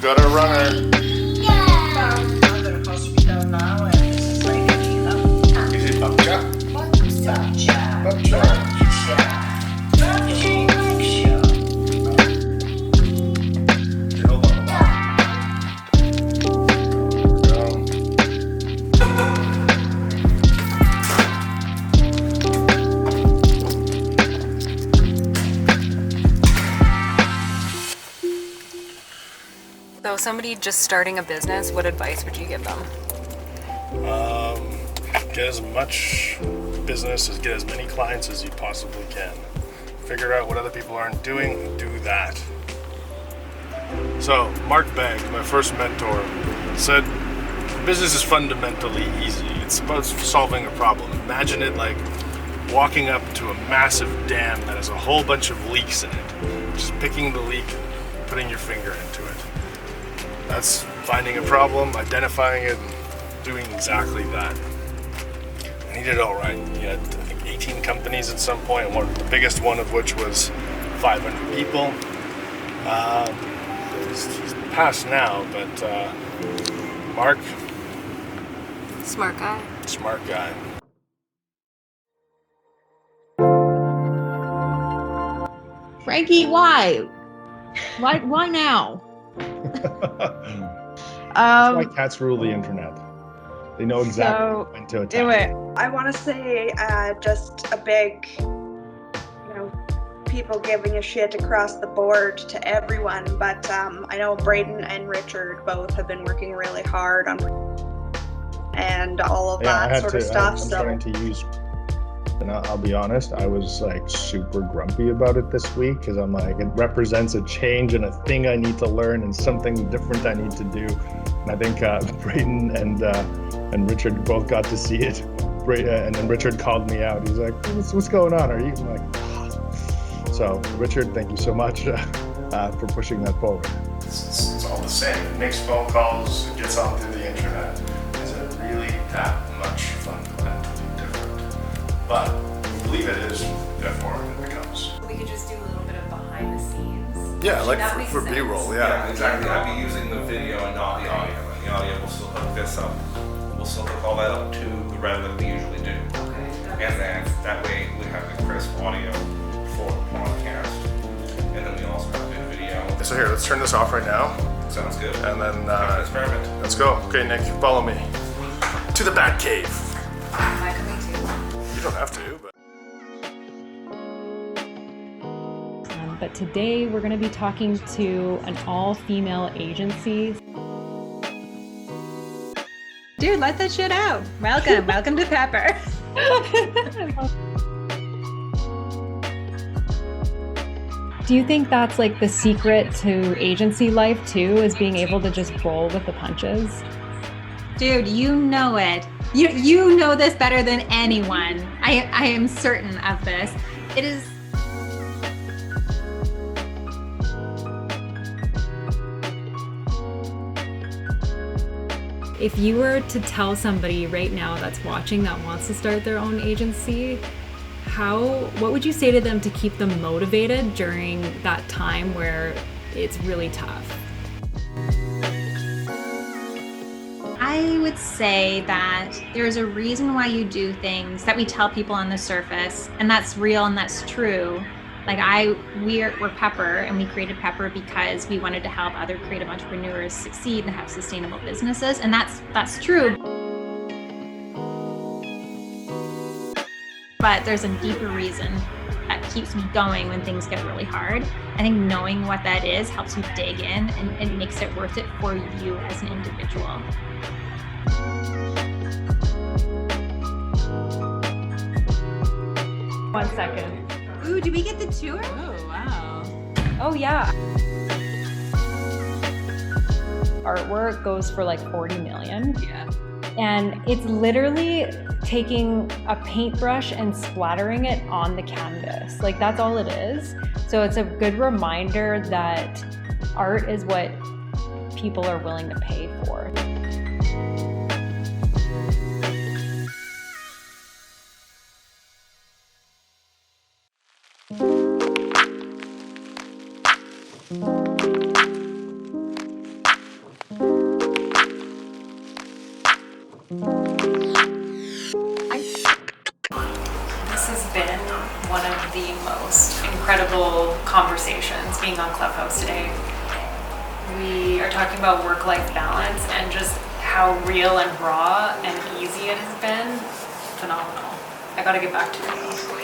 Got a runner. Is it Walczak? So somebody just starting a business, what advice would you give them? Get as much business, get as many clients as you possibly can. Figure out what other people aren't doing and do that. So, Mark Bagg, my first mentor, said, business is fundamentally easy. It's about solving a problem. Imagine it like walking up to a massive dam that has a whole bunch of leaks in it. Just picking the leak and putting your finger into it. That's finding a problem, identifying it, and doing exactly that. And he did it all right. He had, I think, 18 companies at some point, the biggest one of which was 500 people. He's passed now, but Mark, Smart guy. smart guy. Frankie, why? Why now? That's why cats rule the internet. They know exactly when to attack. Do it. I want to say just a big, people giving a shit across the board to everyone. But I know Braden and Richard both have been working really hard on and all of that sort of stuff. I'm starting to use, and I'll be honest, I was like super grumpy about it this week because I'm like, it represents a change and a thing I need to learn and something different I need to do. And I think Braden and Richard both got to see it. And then Richard called me out. He's like, what's going on? Are you? I'm like, ah. So Richard, thank you so much for pushing that forward. It's all the same. It makes phone calls, it gets onto the internet. Is it really that much fundamentally different? But we believe it is, therefore it becomes. We could just do a little bit of behind the scenes. Yeah, like That makes for sense. B-roll, Yeah, exactly. I'd be using the video and not the audio. And the audio will still hook this up. We'll still hook all that up to the rev that we usually do. Okay. And then that way we have the crisp audio for the podcast. And then we also have the video. So here, let's turn this off right now. Sounds good. And then Experiment. let's go. Okay, Nick, follow me to the Bat Cave. Am I coming too? You don't have to, but. But today we're going to be talking to an all-female agency. Dude, let that shit out. Welcome to Pepper. Do you think that's like the secret to agency life too, is being able to just roll with the punches? Dude, you know it. You know this better than anyone. I am certain of this. It is. If you were to tell somebody right now that's watching that wants to start their own agency, what would you say to them to keep them motivated during that time where it's really tough? I would say that there's a reason why you do things that we tell people on the surface, and that's real and that's true. Like we're Pepper, and we created Pepper because we wanted to help other creative entrepreneurs succeed and have sustainable businesses, and that's true. But there's a deeper reason that keeps me going when things get really hard. I think knowing what that is helps you dig in, and it makes it worth it for you as an individual. One second. Ooh, did we get the tour? Oh, wow. Oh, yeah. Artwork goes for like 40 million. Yeah. And it's literally taking a paintbrush and splattering it on the canvas. Like, that's all it is. So it's a good reminder that art is what people are willing to pay for. This has been one of the most incredible conversations being on Clubhouse today. We are talking about work-life balance and just how real and raw and easy it has been. Phenomenal. I gotta get back to it.